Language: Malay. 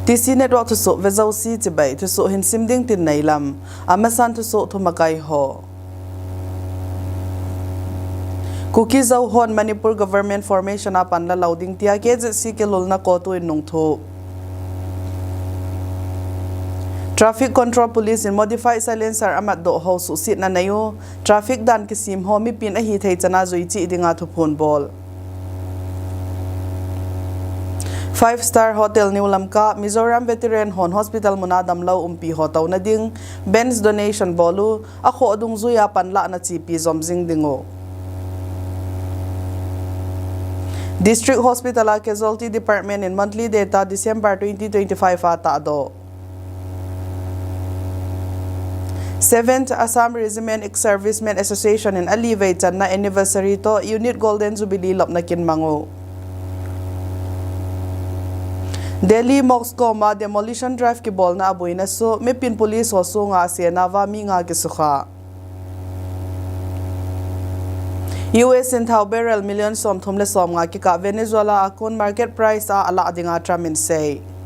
TC network thusoh vezau si chibai thusoh hin simding tin nailam amasan thusoh thumakai ho Kuki zau hon Manipur government formation apan la loading tia ke si ke lolna ko tu in nungtho Traffic Control Police in modified silencer amat do ho su sit na nayo traffic dan kisim ho mi pin a hi thei chana zui chi dinga thu phone ball 5-star hotel New Lamka Mizoram Veteran Hon Hospital munadam lau umpi hotaw na ding Ben's donation bolu ako adung zuya panla na chipi zomzing dingo District Hospital Casualty Department in monthly data December 2025 ata do 7th Assam Regiment Ex-Servicemen Association in Alivate na anniversary to Unit Golden Jubilee lop na kinmango Delhi Moscow ma demolition drive ki bol na aboy na so may pin police ho so nga siya nava mi nga gisuka US in thau barrel million som thumle som nga ki ka Venezuela akon market price a ala adinga tramin say